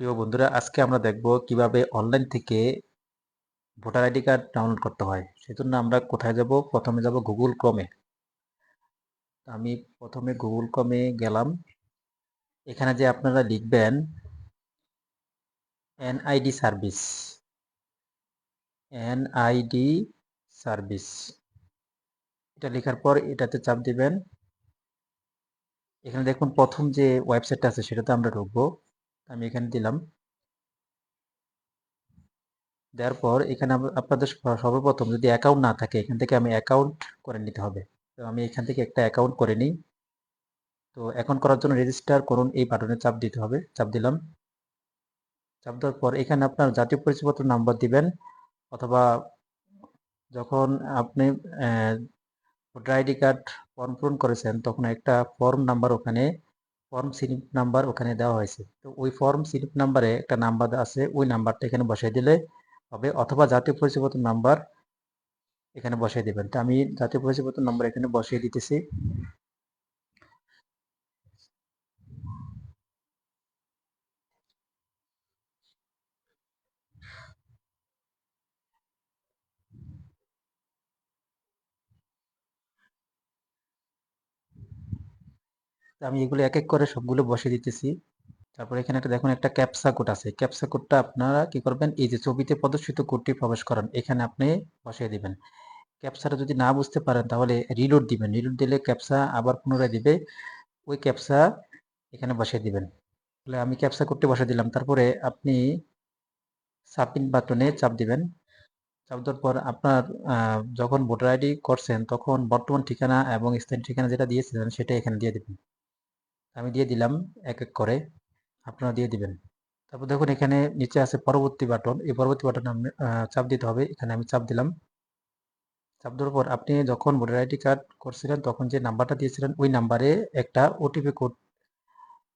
প্রিয় বন্ধুরা, আজকে আমরা দেখব কিভাবে অনলাইন থেকে ভোটার আইডি কার্ড ডাউনলোড করতে হয়। সেজন্য আমরা কোথায় যাব? প্রথমে যাব গুগল ক্রোমে। আমি প্রথমে গুগল ক্রোমে গেলাম। এখানে যে আপনারা লিখবেন এনআইডি সার্ভিস, এনআইডি সার্ভিস। এটা লেখার পর এটাতে চাপ দিবেন। এখানে দেখুন প্রথম যে ওয়েবসাইটটা আছে সেটাতে আমরা ঢুকবো। আমি এখানে দিলাম। দেওয়ার পর এখানে আপনাদের সর্বপ্রথম যদি অ্যাকাউন্ট না থাকে, এখান থেকে আমি অ্যাকাউন্ট করে নিতে হবে। তো আমি এখান থেকে একটা অ্যাকাউন্ট করে নিই। তো এখন করার জন্য রেজিস্টার করুন এই বাটনে চাপ দিতে হবে। চাপ দিলাম। চাপ দেওয়ার পর এখানে আপনার জাতীয় পরিচয়পত্র নাম্বার দিবেন, অথবা যখন আপনি ভোটার আইডি কার্ড ফর্ম পূরণ করেছেন তখন একটা ফর্ম নাম্বার ওখানে, ফর্ম স্লিপ নাম্বার ওখানে দেওয়া হয়েছে। তো ওই ফর্ম স্লিপ নাম্বারে একটা নাম্বার আছে, ওই নাম্বারটা এখানে বসাই দিলে হবে, অথবা জাতীয় পরিচয়পত্র নাম্বার এখানে বসাই দিবেন। তো আমি জাতীয় পরিচয়পত্র নাম্বার এখানে বসিয়ে দিতেছি। তো আমি এগুলো এক এক করে সবগুলো বসিয়ে দিতেছি। তারপর এখানে একটা দেখুন, একটা ক্যাপসা কোড আছে। ক্যাপসা কোডটা আপনারা কি করবেন, এই যে ছবিতে প্রদর্শিত কোডটি প্রবেশ করান, এখানে আপনি বসিয়ে দিবেন। ক্যাপসাটা যদি না বুঝতে পারেন তাহলে রিলোড দিবেন। রিলোড দিলে ক্যাপসা আবার পুনরায় দিবে, ওই ক্যাপসা এখানে বসিয়ে দিবেন। তাহলে আমি ক্যাপসা কোডটি বসিয়ে দিলাম। তারপরে আপনি সাবমিট বাটনে চাপ দিবেন। চাপ দেওয়ার পর আপনার যখন ভোটার আইডি করছেন তখন বর্তমান ঠিকানা এবং স্থায়ী ঠিকানা যেটা দিয়েছিলেন সেটা এখানে দিয়ে দিবেন। আমি দিয়ে দিলাম এক এক করে, আপনারা দিয়ে দিবেন। তারপর দেখুন এখানে নিচে আছে পরবর্তী বাটন, এই পরবর্তী বাটনে আপনি চাপ দিতে হবে। এখানে আমি চাপ দিলাম। চাপ দেওয়ার পর আপনি যখন ভোটার আইডি কার্ড করছিলেন তখন যে নাম্বারটা দিয়েছিলেন ওই নাম্বারে একটা ওটিপি কোড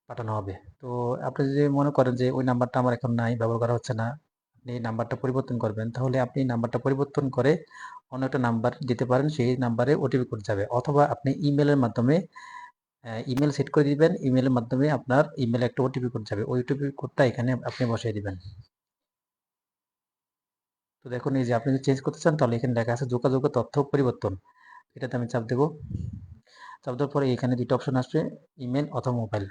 পাঠানো হবে। তো আপনি যদি মনে করেন যে ওই নাম্বারটা আমার এখন নাই, ব্যবহার করা হচ্ছে না, আপনি এই নাম্বারটা পরিবর্তন করবেন, তাহলে আপনি নাম্বারটা পরিবর্তন করে অন্য একটা নাম্বার দিতে পারেন, সেই নাম্বারে ওটিপি কোড যাবে। অথবা আপনি ইমেলের মাধ্যমে ইমেল সেট করে দিবেন, ইমেলের মাধ্যমে আপনার ইমেলে একটা ওটিপি কোড যাবে, ওই ওটিপি কোডটা এখানে আপনি বসিয়ে দিবেন। তো দেখুন এই যে আপনি যদি চেঞ্জ করতে চান তাহলে এখানে লেখা আছে যোগাযোগ ও তথ্য পরিবর্তন, এটাতে আমি চাপ দেব। চাপ দেওয়ার পরে এখানে দুটো অপশন আসবে, ইমেল অথবা মোবাইল।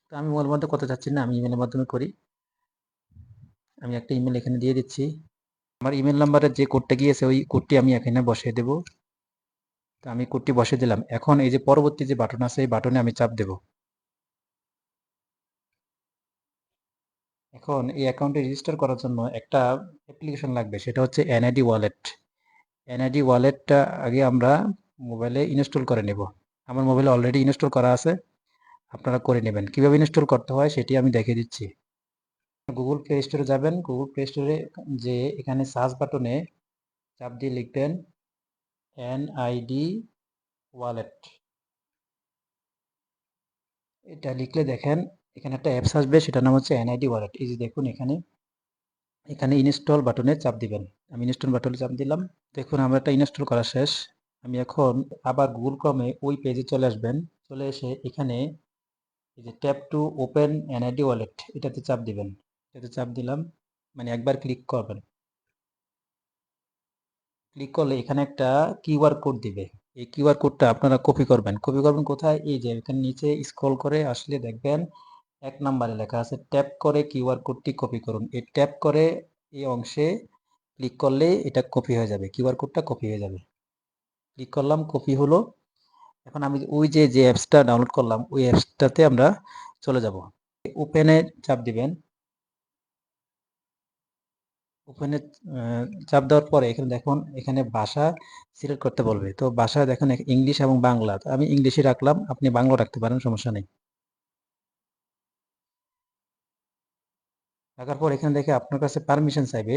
তো আমি মোবাইলের মধ্যে করতে চাচ্ছি না, আমি ইমেলের মাধ্যমে করি। আমি একটা ইমেল এখানে দিয়ে দিচ্ছি। আমার ইমেল নাম্বারে যে কোডটা গিয়েছে ওই কোডটি আমি এখানে বসিয়ে দেব। তো আমি কোডটি বসিয়ে দিলাম। এখন এই যে পরবর্তী যে বাটন আছে এই বাটনে আমি চাপ দেব। এখন এই অ্যাকাউন্টে রেজিস্টার করার জন্য একটা অ্যাপ্লিকেশন লাগবে, সেটা হচ্ছে এনআইডি ওয়ালেট। এনআইডি ওয়ালেটটা আগে আমরা মোবাইলে ইনস্টল করে নেব। আমার মোবাইলে অলরেডি ইনস্টল করা আছে, আপনারা করে নেবেন। কিভাবে ইনস্টল করতে হয় সেটি আমি দেখিয়ে দিচ্ছি। গুগল প্লে স্টোরে যাবেন। গুগল প্লে স্টোরে যে এখানে সার্চ বাটনে চাপ দিয়ে লিখবেন এনআইডি ওয়ালেট। এটা লিখলে দেখেন এখানে একটা অ্যাপস আসবে, সেটার নাম হচ্ছে এনআইডি ওয়ালেট। এই যে দেখুন এখানে, এখানে ইনস্টল বাটনে চাপ দিবেন। আমি ইনস্টল বাটনে চাপ দিলাম। দেখুন আমার এটা ইনস্টল করা শেষ। আমি এখন আবার গুগল ক্রমে ওই পেজে চলে আসবেন। চলে এসে এখানে এই যে tap to open NID wallet, এটাতে চাপ দিবেন। এটাতে চাপ দিলাম, মানে একবার ক্লিক করবেন। ক্লিক করলে এখানে একটা কিউআর কোড দিবে। এই কিউআর কোডটা আপনারা কপি করবেন। কপি করবেন কোথায়? এই যে এখানে নিচে স্ক্রল করে আসলে দেখবেন এক নম্বরে লেখা আছে ট্যাপ করে কিউআর কোডটি কপি করুন। এই ট্যাপ করে এই অংশে ক্লিক করলে এটা কপি হয়ে যাবে, কিউআর কোডটা কপি হয়ে যাবে। ক্লিক করলাম, কপি হলো। এখন আমি ওই যে যে অ্যাপসটা ডাউনলোড করলাম ওই অ্যাপসটাতে আমরা চলে যাব। ওপেনে চাপ দিবেন। ওপেনে চাপ দেওয়ার পরে এখানে দেখুন এখানে ভাষা সিলেক্ট করতে বলবে। তো ভাষা দেখেন ইংলিশ এবং বাংলা, তো আমি ইংলিশে রাখলাম, আপনি বাংলা রাখতে পারেন, সমস্যা নেই। রাখার পর এখানে দেখে আপনার কাছে পারমিশন চাইবে।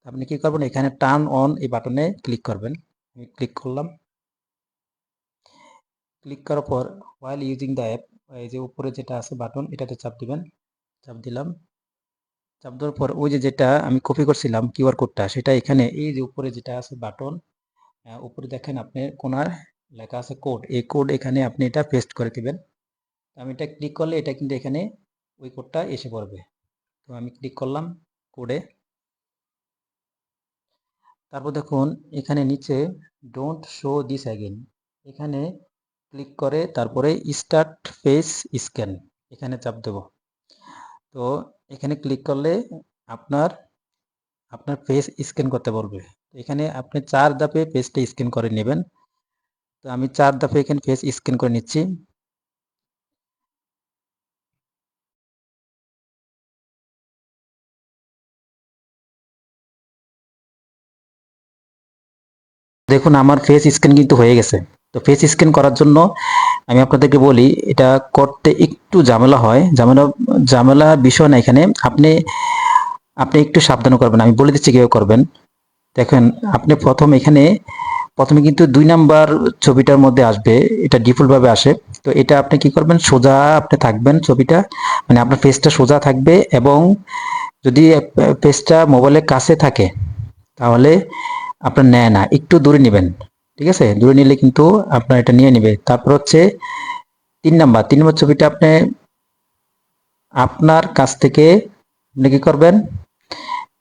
আপনি কি করবেন, এখানে টার্ন অন এই বাটনে ক্লিক করবেন। আমি ক্লিক করলাম। ক্লিক করার পর while ইউজিং দ্য অ্যাপ, এই যে উপরে যেটা আছে বাটন এটাতে চাপ দিবেন। চাপ দিলাম। চাপ দেওয়ার পর ওই যে যেটা আমি কপি করছিলাম কিউআর কোডটা, সেটা এখানে এই যে উপরে যেটা আছে বাটন, উপরে দেখেন আপনি কোনার লেখা আছে কোড, এই কোড এখানে আপনি এটা পেস্ট করে দিবেন। আমি এটা ক্লিক করলে এটা কিন্তু এখানে ওই কোডটা এসে পড়বে। তো আমি ক্লিক করলাম কোডে। তারপর দেখুন এখানে নিচে ডোন্ট শো দিস অ্যাগেন, এখানে ক্লিক করে তারপরে স্টার্ট ফেস স্ক্যান এখানে চাপ দেব। তো এখানে ক্লিক করলে আপনার আপনার ফেস স্ক্যান করতে বলবে। এখানে আপনি 4 ধাপে ফেসটা স্ক্যান করে নেবেন। তো আমি 4 ধাপে এখানে ফেস স্ক্যান করে নিচ্ছি। দেখুন আমার ফেস স্ক্যান কিন্তু হয়ে গেছে। তো ফেস স্ক্যান করার জন্য আমি আপনাদেরকে বলি, এটা করতে একটু ঝামেলা হয়। ঝামেলার বিষয় না এখানে। আপনি আপনি একটু সাবধানে করবেন। আমি বলে দিচ্ছি কিভাবে করবেন। দেখেন আপনি প্রথমে কিন্তু 2 নাম্বার ছবিটার মধ্যে আসবে, এটা ডিফল্ট ভাবে আসে। তো এটা আপনি কি করবেন, সোজা আপনি থাকবেন ছবিটা, মানে আপনার ফেসটা সোজা থাকবে, এবং যদি ফেসটা মোবাইলের কাছে থাকে তাহলে আপনার নেয় না, একটু দূরে নেবেন। ঠিক আছে, দূরে নিলে কিন্তু আপনার এটা নিয়ে নেবে। তারপর হচ্ছে 3 নাম্বার ছবিটা আপনি আপনার কাছ থেকে আপনি কি করবেন,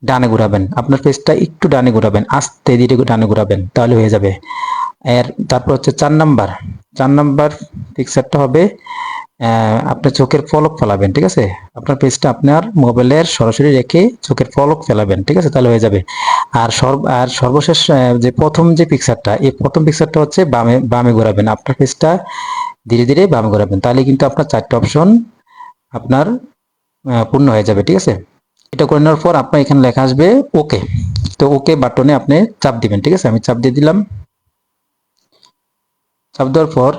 ডানে ঘোরাবেন, আপনার ফেসটা একটু ডানে ঘোরাবেন, আস্তে ধীরে ডানে ঘোরাবেন, তাহলে হয়ে যাবে। তারপর হচ্ছে 4 নাম্বার পিকচারটা হবে আপনার চোখের পলক ফেলাবেন। ঠিক আছে, আপনার পেজটা আপনার মোবাইলের সরাসরি রেখে চোখের পলক ফেলাবেন। ঠিক আছে, তাহলে হয়ে যাবে। আর সর্বশেষ যে প্রথম যে পিকচারটা, এই প্রথম পিকচারটা হচ্ছে বামে বামে ঘোরাবেন, আপনার পেজটা ধীরে ধীরে বামে ঘোরাবেন, তাহলে কিন্তু আপনার 4টে অপশন আপনার পূর্ণ হয়ে যাবে। ঠিক আছে, এটা করে নেওয়ার পর আপনার এখানে লেখা আসবে ওকে। তো ওকে বাটনে আপনি চাপ দিবেন। ঠিক আছে, আমি চাপ দিয়ে দিলাম। চাপ দেওয়ার পর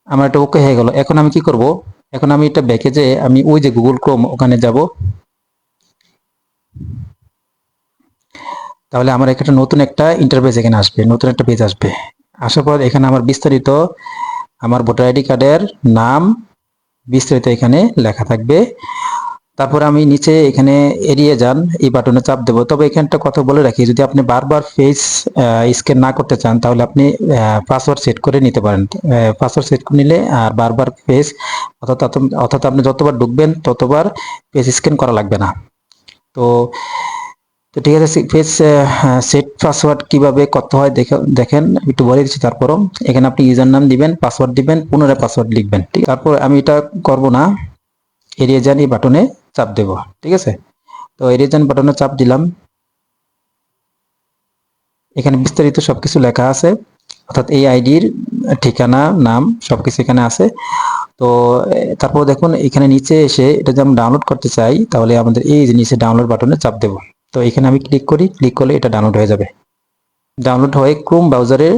আমার এটা ওকে হয়ে গেল। এখন আমি কি করব, এখন আমি এটা ব্যাকে যে আমি ওই যে গুগল ক্রোম ওখানে যাব। তাহলে আমার এখানে নতুন একটা ইন্টারফেস এখানে আসবে, নতুন একটা পেজ আসবে। আসার পর এখানে আমার বিস্তারিত, আমার ভোটার আইডি কার্ডের নাম বিস্তারিত এখানে লেখা থাকবে। তারপর আমি নিচে এখানে এড়িয়ে যান এই বাটনে চাপ দেবো। তবে এখানে একটা কথা বলে রাখি, যদি আপনি বারবার ফেস স্ক্যান না করতে চান তাহলে আপনি পাসওয়ার্ড সেট করে নিতে পারেন। পাসওয়ার্ড সেট করে নিলে আর বারবার ফেস, অর্থাৎ আপনি যতবার ঢুকবেন ততবার ফেস স্ক্যান করা লাগবে না। তো তো ঠিক আছে, ফেস সেট পাসওয়ার্ড কিভাবে করতে হয় দেখেন একটু বলে দিচ্ছি। তারপরও এখানে আপনি ইউজার নাম দিবেন, পাসওয়ার্ড দিবেন, পুনরায় পাসওয়ার্ড লিখবেন। ঠিক, তারপর আমি এটা করব না, এড়িয়ে যান এই বাটনে চাপ দেব। ঠিক আছে, তো এড়িয়ে যান বাটনে চাপ দিলাম। এখানে বিস্তারিত সবকিছু লেখা আছে, অর্থাৎ এই আইডির ঠিকানা, নাম সবকিছু এখানে আছে। তো তারপর দেখুন এখানে নিচে এসে এটা যদি আমরা ডাউনলোড করতে চাই তাহলে আমাদের এই যে নিচে ডাউনলোড বাটনে চাপ দেব। তো এখানে আমি ক্লিক করি, ক্লিক করলে এটা ডাউনলোড হয়ে যাবে। ডাউনলোড হয়ে ক্রোম ব্রাউজারে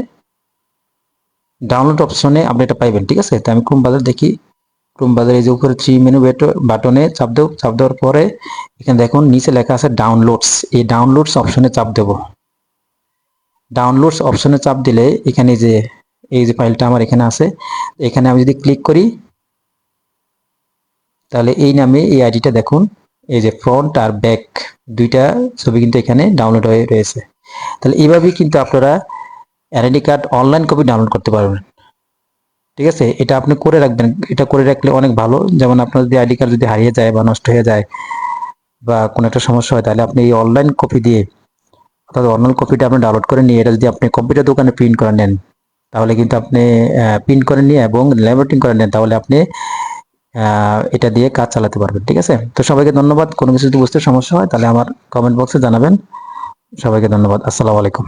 ডাউনলোড অপশনে আপনি এটা পাইবেন। ঠিক আছে, তো আমি ক্রোম ব্রাউজার দেখি। ক্রোম ব্রাউজারে যে উপরে 3 মেনু বাটনে চাপ দেব। চাপ দেওয়ার পরে এখানে দেখুন নিচে লেখা আছে ডাউনলোডস, এই ডাউনলোডস অপশনে চাপ দেব। ডাউনলোডস অপশনে চাপ দিলে এখানে যে এই যে ফাইলটা আমার এখানে আছে, এখানে আমি যদি ক্লিক করি তাহলে এই নামে এই আইডিটা দেখুন, এই যে ফ্রন্ট আর ব্যাক দুইটা ছবি কিন্তু এখানে ডাউনলোড হয়ে রয়েছে। তাহলে এইভাবেই কিন্তু আপনারা NID card online copy download করতে পারবেন। ঠিক আছে, এটা আপনি করে রাখবেন, এটা করে রাখলে অনেক ভালো। যেমন আপনার যদি আইডি কার্ড যদি হারিয়ে যায় বা নষ্ট হয়ে যায় বা কোনো একটা সমস্যা হয়, তাহলে আপনি এই অনলাইন কপি দিয়ে, অর্থাৎ অনলাইন কপিটা আপনি ডাউনলোড করে নিয়ে এটা যদি আপনি কম্পিউটার দোকানে প্রিন্ট করে নেন, তাহলে কিন্তু আপনি প্রিন্ট করে নিয়ে এবং ল্যামিনেটিং করে নেন, তাহলে আপনি এটা দিয়ে কাজ চালাতে পারবেন। ঠিক আছে, তো সবাইকে ধন্যবাদ। কোনো কিছু যদি বুঝতে সমস্যা হয় তাহলে আমার কমেন্ট বক্সে জানাবেন। সবাইকে ধন্যবাদ। আসসালামু আলাইকুম।